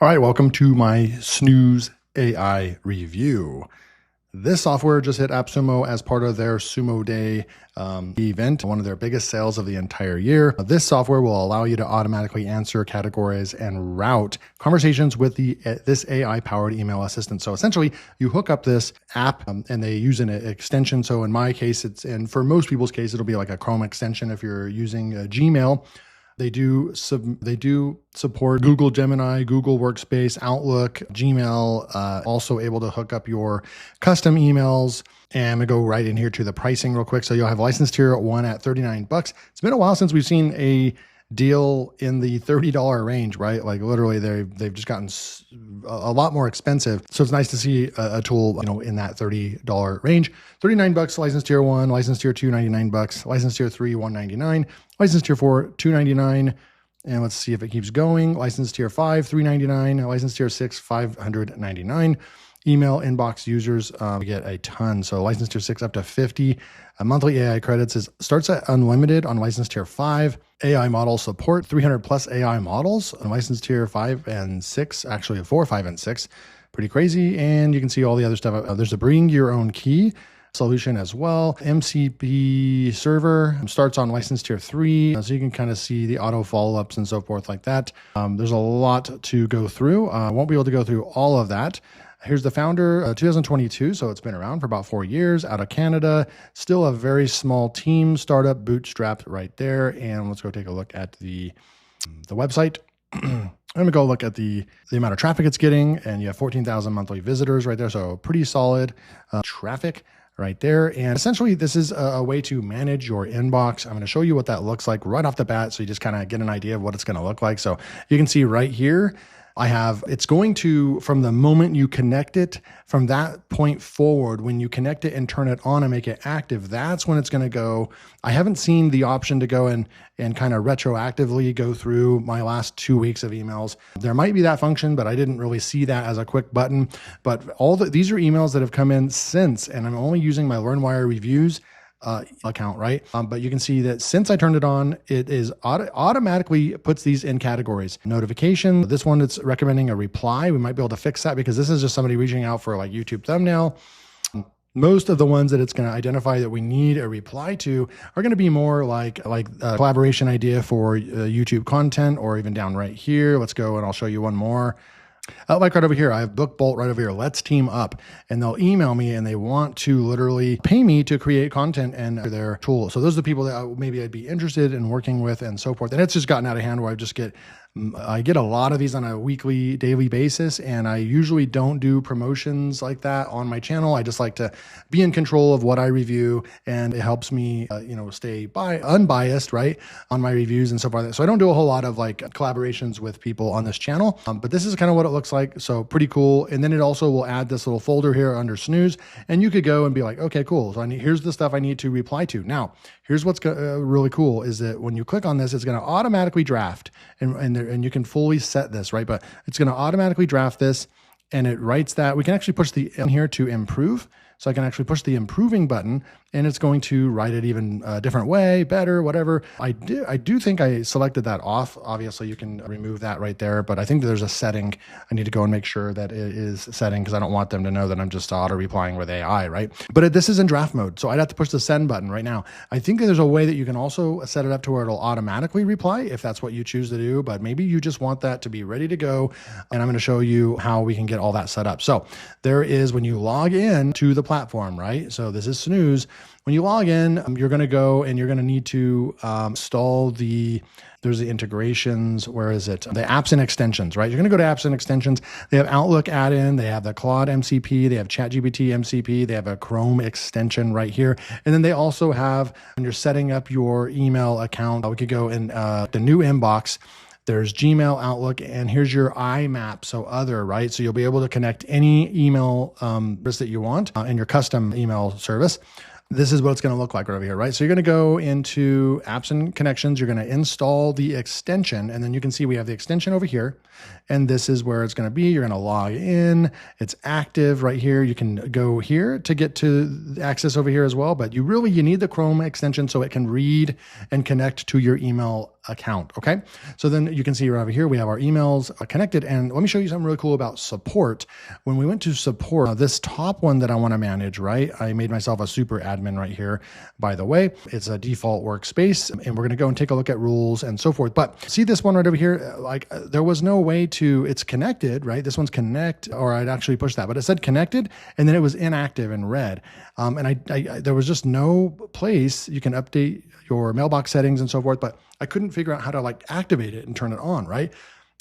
All right, welcome to my Snooze AI review. This software just hit AppSumo as part of their Sumo Day event, one of their biggest sales of the entire year. This software will allow you to automatically answer, categorize, and route conversations with this AI-powered email assistant. So essentially, you hook up this app and they use an extension. So in my case, and for most people's case, it'll be like a Chrome extension if you're using Gmail. They do support Google Gemini, Google Workspace, Outlook, Gmail, also able to hook up your custom emails. And I'm gonna go right in here to the pricing real quick. So you'll have license tier 1 at $39. It's been a while since we've seen a deal in the $30 range, right? Like literally they've just gotten a lot more expensive. So it's nice to see a tool, in that $30 range. $39 license tier 1, license tier 2, $99, license tier 3, $199, license tier 4, $299. And let's see if it keeps going. License tier 5, $399, license tier 6, $599. Email inbox users get a ton. So license tier 6 up to 50. Monthly AI credits starts at unlimited on license tier 5. AI model support, 300 plus AI models on license tier 5 and 6, actually 4, 5, and 6. Pretty crazy. And you can see all the other stuff. There's a bring your own key solution as well. MCP server starts on license tier 3. So you can kind of see the auto follow-ups and so forth like that. There's a lot to go through. I won't be able to go through all of that. Here's the founder, 2022, so it's been around for about 4 years, out of Canada. Still a very small team, startup, bootstrapped right there. And let's go take a look at the website. I'm gonna go look at the amount of traffic it's getting, and you have 14,000 monthly visitors right there, so pretty solid traffic right there. And essentially, this is a way to manage your inbox. I'm gonna show you what that looks like right off the bat, so you just kind of get an idea of what it's gonna look like. So you can see right here, it's going to, from the moment you connect it, from that point forward, when you connect it and turn it on and make it active, that's when it's going to go. I haven't seen the option to go and kind of retroactively go through my last 2 weeks of emails. There might be that function, but I didn't really see that as a quick button. But these are emails that have come in since, and I'm only using my LearnWire reviews account, right? But you can see that since I turned it on, it is automatically puts these in categories. Notification, this one it's recommending a reply. We might be able to fix that because this is just somebody reaching out for like YouTube thumbnail. Most of the ones that it's going to identify that we need a reply to are going to be more like a collaboration idea for YouTube content, or even down right here. Let's go and I'll show you one more. Like right over here, I have Book Bolt right over here. Let's team up, and they'll email me and they want to literally pay me to create content and their tool. So those are the people that maybe I'd be interested in working with and so forth. And it's just gotten out of hand where I get a lot of these on a weekly, daily basis, and I usually don't do promotions like that on my channel. I just like to be in control of what I review, and it helps me, stay unbiased, right, on my reviews and so forth. So I don't do a whole lot of like collaborations with people on this channel, but this is kind of what it looks like. So pretty cool. And then it also will add this little folder here under Snooze, and you could go and be like, okay, cool. So here's the stuff I need to reply to. Now, here's what's really cool is that when you click on this, it's going to automatically draft, and you can fully set this, right? But it's going to automatically draft this, and it writes that. We can actually push in here to improve. So I can actually push the improving button, and it's going to write it even a different way, better, whatever. I do think I selected that off. Obviously, you can remove that right there, but I think there's a setting. I need to go and make sure that it is setting because I don't want them to know that I'm just auto-replying with AI, right? But this is in draft mode, so I'd have to push the send button right now. I think that there's a way that you can also set it up to where it'll automatically reply if that's what you choose to do, but maybe you just want that to be ready to go, and I'm going to show you how we can get all that set up. So there is, when you log in to the platform, right? So this is Snooze. When you log in, you're going to go and you're going to need to install there's the integrations. Where is it? The apps and extensions, right? You're going to go to apps and extensions. They have Outlook add-in. They have the Claude MCP. They have ChatGPT MCP. They have a Chrome extension right here. And then they also have, when you're setting up your email account, we could go in the new inbox. There's Gmail, Outlook, and here's your IMAP, so other, right? So you'll be able to connect any email service that you want in your custom email service. This is what it's going to look like right over here, right? So you're going to go into apps and connections. You're going to install the extension, and then you can see we have the extension over here. and this is where it's going to be. You're going to log in. It's active right here. You can go here to get to access over here as well, but you need the Chrome extension so it can read and connect to your email account. Okay. So then you can see right over here, we have our emails connected. And let me show you something really cool about support. When we went to support, this top one that I want to manage, right? I made myself a super admin right here. By the way, it's a default workspace, and we're going to go and take a look at rules and so forth. But see this one right over here, like there was no way to, it's connected, right? This one's connect, or I'd actually push that, but it said connected and then it was inactive in red. And I there was just no place you can update your mailbox settings and so forth, but I couldn't figure out how to like activate it and turn it on, right?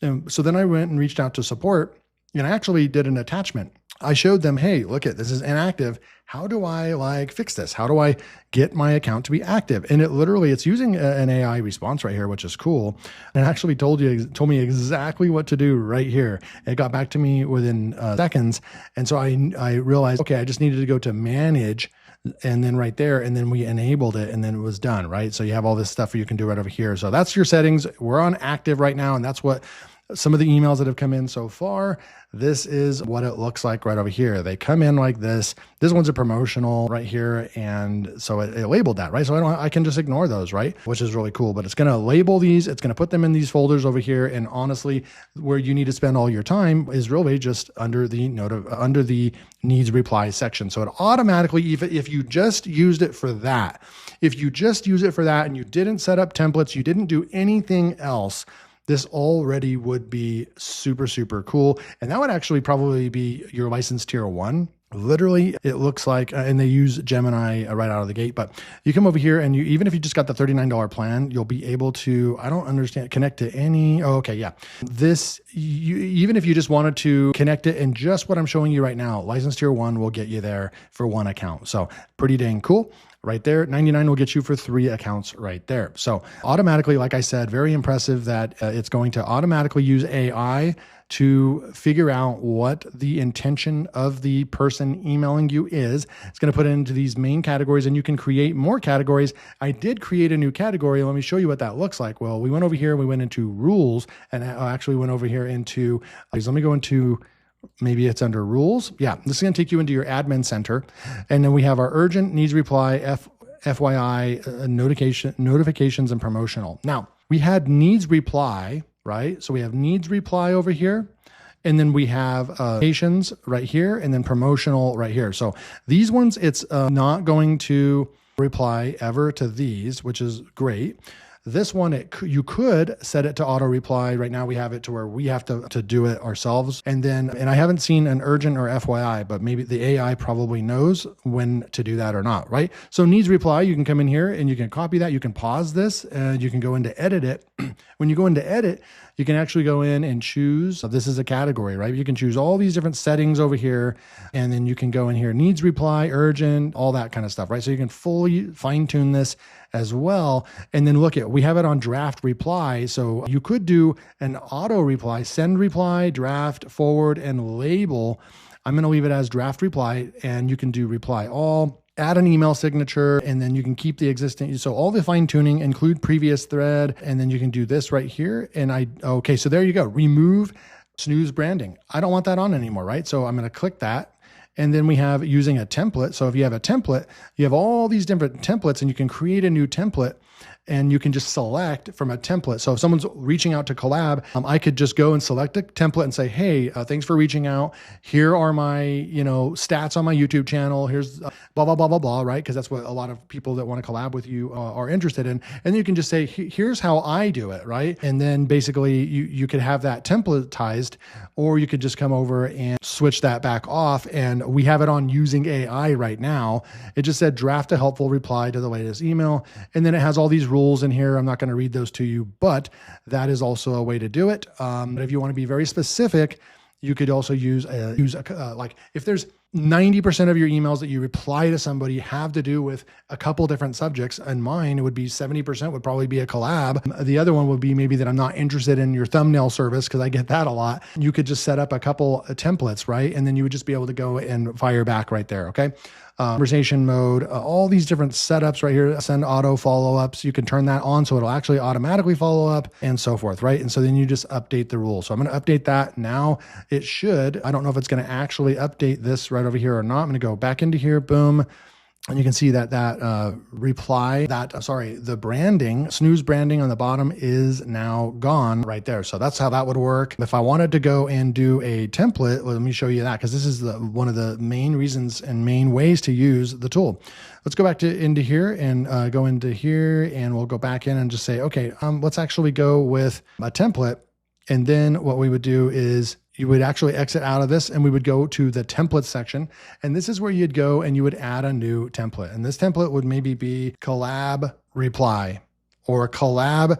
And so then I went and reached out to support, and I actually did an attachment. I showed them, hey, look at this is inactive. How do I like fix this? How do I get my account to be active? And it's using an AI response right here, which is cool. And it actually told me exactly what to do right here. It got back to me within seconds. And so I realized, okay, I just needed to go to manage, and then right there, and then we enabled it, and then it was done, right? So you have all this stuff you can do right over here. So that's your settings. We're on active right now, and that's what some of the emails that have come in so far. This is what it looks like right over here. They come in like this. This one's a promotional right here. And so it labeled that, right? So I can just ignore those, right? Which is really cool, but it's going to label these. It's going to put them in these folders over here. And honestly, where you need to spend all your time is really just under the needs reply section. So it automatically, if you just used it for that, and you didn't set up templates, you didn't do anything else, this already would be super, super cool. And that would actually probably be your license tier 1. Literally, it looks like, and they use Gemini right out of the gate, but you come over here and even if you just got the $39 plan, you'll be able to, I don't understand, connect to any, okay, yeah. Even if you just wanted to connect it, and just what I'm showing you right now, license tier 1 will get you there for 1 account. So pretty dang cool. Right there, 99 will get you for 3 accounts right there. So automatically, like I said, very impressive that it's going to automatically use AI to figure out what the intention of the person emailing you is. It's going to put it into these main categories, and you can create more categories. I did create a new category. Let me show you what that looks like. Well, we went over here, we went into rules, and I actually went over here into, let me go into, maybe it's under rules. Yeah, this is going to take you into your admin center. And then we have our urgent, needs reply, FYI, notifications, and promotional. Now, we had needs reply, right? So we have needs reply over here. And then we have notifications right here, and then promotional right here. So these ones, it's not going to reply ever to these, which is great. This one, you could set it to auto reply. Right now we have it to where we have to do it ourselves. And I haven't seen an urgent or FYI, but maybe the AI probably knows when to do that or not, right? So needs reply, you can come in here and you can copy that. You can pause this and you can go into edit it. When you go into edit, you can actually go in and choose, so this is a category, right? You can choose all these different settings over here, and then you can go in here, needs reply, urgent, all that kind of stuff, right? So you can fully fine tune this as well. And then we have it on draft reply. So you could do an auto reply, send reply, draft, forward, and label. I'm going to leave it as draft reply, and you can do reply all, add an email signature, and then you can keep the existing. So all the fine tuning, include previous thread, and then you can do this right here. Okay, so there you go. Remove Snooze branding. I don't want that on anymore, right? So I'm going to click that. And then we have using a template. So if you have a template, you have all these different templates, and you can create a new template, and you can just select from a template. So if someone's reaching out to collab, I could just go and select a template and say, hey, thanks for reaching out. Here are my, stats on my YouTube channel. Here's blah, blah, blah, blah, blah, right? Because that's what a lot of people that want to collab with you are interested in. And then you can just say, here's how I do it, right? And then basically you could have that templatized, or you could just come over and switch that back off. And we have it on using AI right now. It just said draft a helpful reply to the latest email. And then it has all these rules in here. I'm not going to read those to you, but that is also a way to do it. But if you want to be very specific, you could also use like if there's 90% of your emails that you reply to somebody have to do with a couple different subjects. And mine would be 70% would probably be a collab. The other one would be maybe that I'm not interested in your thumbnail service, because I get that a lot. You could just set up a couple templates, right? And then you would just be able to go and fire back right there, okay? Conversation mode, all these different setups right here, send auto follow-ups. You can turn that on so it'll actually automatically follow up and so forth, right? And so then you just update the rule. So I'm going to update that now. It should, I don't know if it's going to actually update this right over here or not. I'm going to go back into here, boom. And you can see that the branding, Snooze branding on the bottom is now gone right there. So that's how that would work. If I wanted to go and do a template, let me show you that, because this is one of the main reasons and main ways to use the tool. Let's go back into here and go into here, and we'll go back in and just say, okay, let's actually go with a template. And then what we would do is you would actually exit out of this, and we would go to the template section. And this is where you'd go and you would add a new template. And this template would maybe be collab reply or collab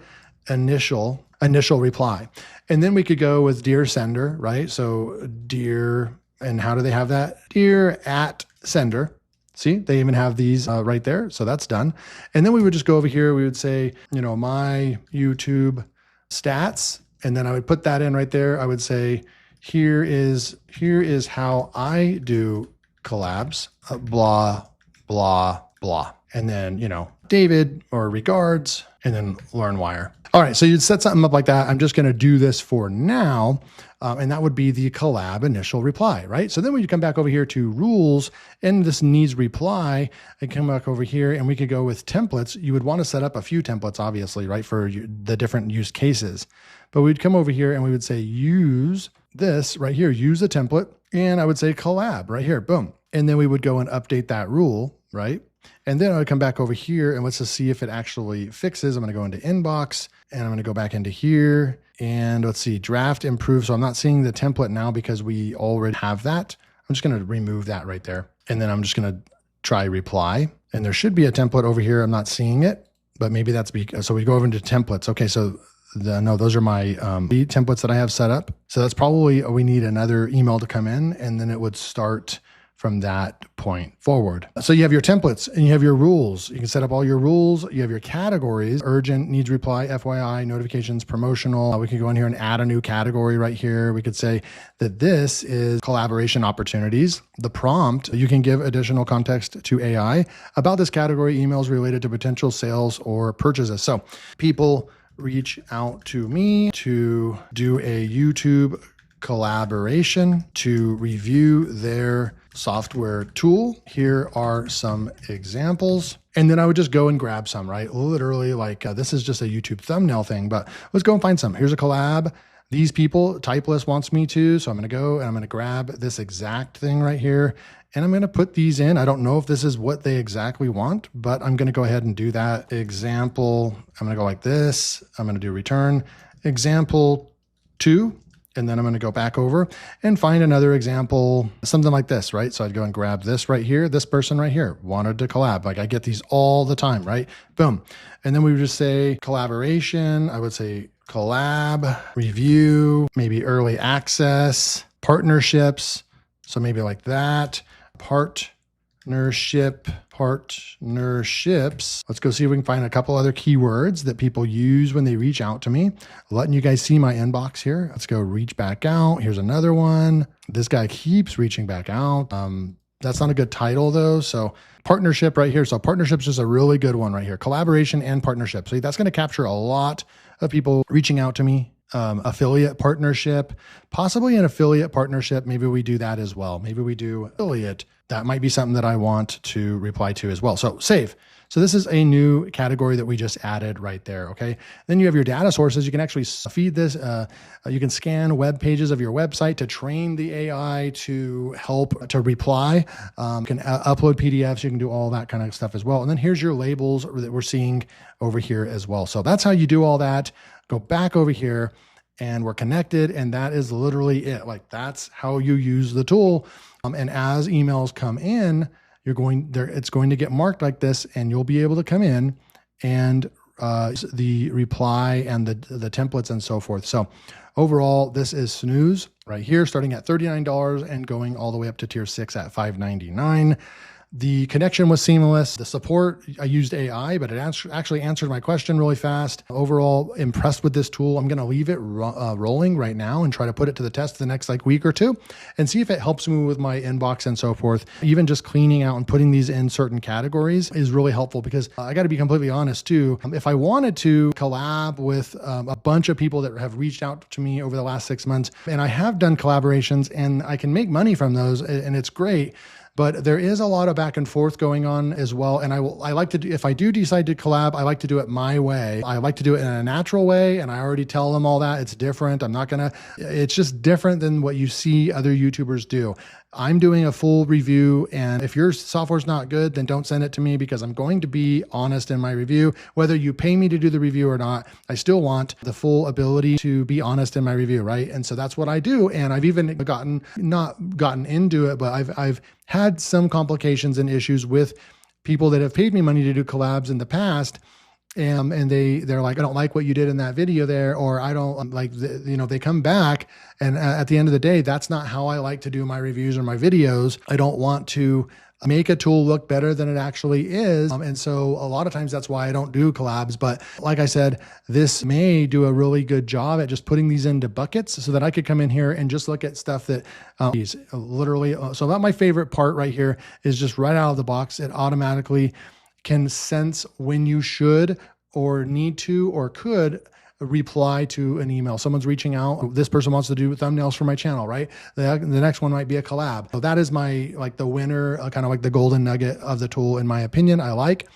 initial reply. And then we could go with dear sender, right? So dear, and how do they have that? Dear at sender. See, they even have these right there. So that's done. And then we would just go over here. We would say, my YouTube stats. And then I would put that in right there. I would say, here is how I do collabs, blah, blah, blah. And then, David or regards, and then LearnWire. All right, so you'd set something up like that. I'm just going to do this for now. And that would be the collab initial reply, right? So then when you come back over here to rules and this needs reply, and come back over here and we could go with templates. You would want to set up a few templates, obviously, right? For the different use cases. But we'd come over here and we would say, use this right here, use a template. And I would say collab right here, boom. And then we would go and update that rule, right? And then I would come back over here and let's just see if it actually fixes. I'm going to go into inbox and I'm going to go back into here and let's see, draft improve. So I'm not seeing the template now because we already have that. I'm just going to remove that right there. And then I'm just going to try reply. And there should be a template over here. I'm not seeing it, but maybe that's because, so we go over into templates. Okay. So no, those are my lead templates that I have set up. So that's probably, we need another email to come in and then it would start from that point forward. So you have your templates and you have your rules. You can set up all your rules. You have your categories, urgent, needs reply, FYI, notifications, promotional. We can go in here and add a new category right here. We could say that this is collaboration opportunities. The prompt, you can give additional context to AI about this category, emails related to potential sales or purchases. So people reach out to me to do a YouTube collaboration to review their software tool. Here are some examples. And then I would just go and grab some, right? Literally like this is just a YouTube thumbnail thing, but let's go and find some. Here's a collab. These people, Typeless wants me to, so I'm going to go and I'm going to grab this exact thing right here. And I'm going to put these in. I don't know if this is what they exactly want, but I'm going to go ahead and do that. Example, I'm going to go like this. I'm going to do return example 2. And then I'm going to go back over and find another example, something like this, right? So I'd go and grab this right here. This person right here wanted to collab. Like I get these all the time, right? Boom. And then we would just say collaboration. I would say collab, review, maybe early access, partnerships. So maybe like that, partnerships. Let's go see if we can find a couple other keywords that people use when they reach out to me. Letting you guys see my inbox here. Let's go reach back out. Here's another one. This guy keeps reaching back out. That's not a good title though. So partnership right here. So partnerships is a really good one right here. Collaboration and partnership. So that's going to capture a lot of people reaching out to me. Affiliate partnership, possibly an affiliate partnership. Maybe we do that as well. Maybe we do affiliate. That might be something that I want to reply to as well. So save. So this is a new category that we just added right there. Okay. Then you have your data sources. You can actually feed this. You can scan web pages of your website to train the AI to help to reply. You can upload PDFs. You can do all that kind of stuff as well. And then here's your labels that we're seeing over here as well. So that's how you do all that. Go back over here and we're connected. And that is literally it. Like that's how you use the tool. And as emails come in, it's going to get marked like this and you'll be able to come in and the reply and the templates and so forth. So overall, this is Snooze. right here, starting at $39 and going all the way up to tier 6 at $5.99. The connection was seamless. The support, I used AI, but it actually answered my question really fast. Overall, impressed with this tool. I'm going to leave it rolling right now and try to put it to the test the next week or two and see if it helps me with my inbox and so forth. Even just cleaning out and putting these in certain categories is really helpful, because I got to be completely honest too. If I wanted to collab with a bunch of people that have reached out to me over the last 6 months, and I have done collaborations and I can make money from those, and it's great. But there is a lot of back and forth going on as well. And I like to do, if I do decide to collab, I like to do it my way. I like to do it in a natural way. And I already tell them all that it's different. It's just different than what you see other YouTubers do. I'm doing a full review, and if your software's not good, then don't send it to me, because I'm going to be honest in my review. Whether you pay me to do the review or not, I still want the full ability to be honest in my review, right? And so that's what I do. And I've even not gotten into it, but I've had some complications and issues with people that have paid me money to do collabs in the past. And they're like, I don't like what you did in that video there, or I don't like, they come back, and at the end of the day, that's not how I like to do my reviews or my videos. I don't want to make a tool look better than it actually is. And so a lot of times that's why I don't do collabs. But like I said, this may do a really good job at just putting these into buckets so that I could come in here and just look at stuff that is literally, so that my favorite part right here is just right out of the box. It automatically can sense when you should or need to or could reply to an email. Someone's reaching out. This person wants to do thumbnails for my channel, right? The next one might be a collab. So that is my, the winner, kind of like the golden nugget of the tool, in my opinion. I like.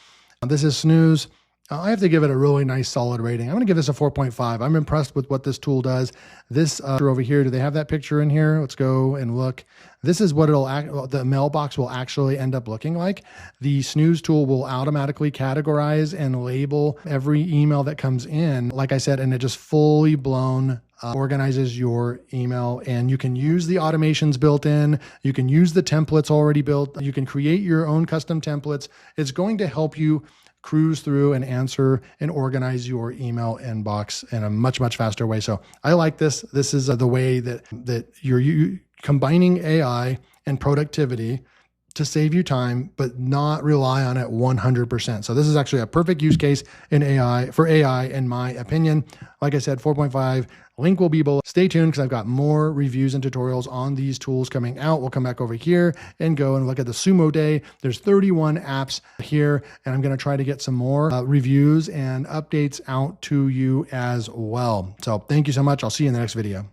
This is Snooze. I have to give it a really nice solid rating. I'm going to give this a 4.5. I'm impressed with what this tool does. This over here, do they have that picture in here? Let's go and look. This is what the mailbox will actually end up looking like. The Snooze tool will automatically categorize and label every email that comes in, like I said, and it just fully blown organizes your email. And you can use the automations built in. You can use the templates already built. You can create your own custom templates. It's going to help you cruise through and answer and organize your email inbox in a much, much faster way. So I like this. This is the way that you're combining AI and productivity to save you time, but not rely on it 100%. So this is actually a perfect use case in AI, in my opinion. Like I said, 4.5, link will be below. Stay tuned, because I've got more reviews and tutorials on these tools coming out. We'll come back over here and go and look at the Sumo Day. There's 31 apps here, and I'm going to try to get some more reviews and updates out to you as well. So thank you so much. I'll see you in the next video.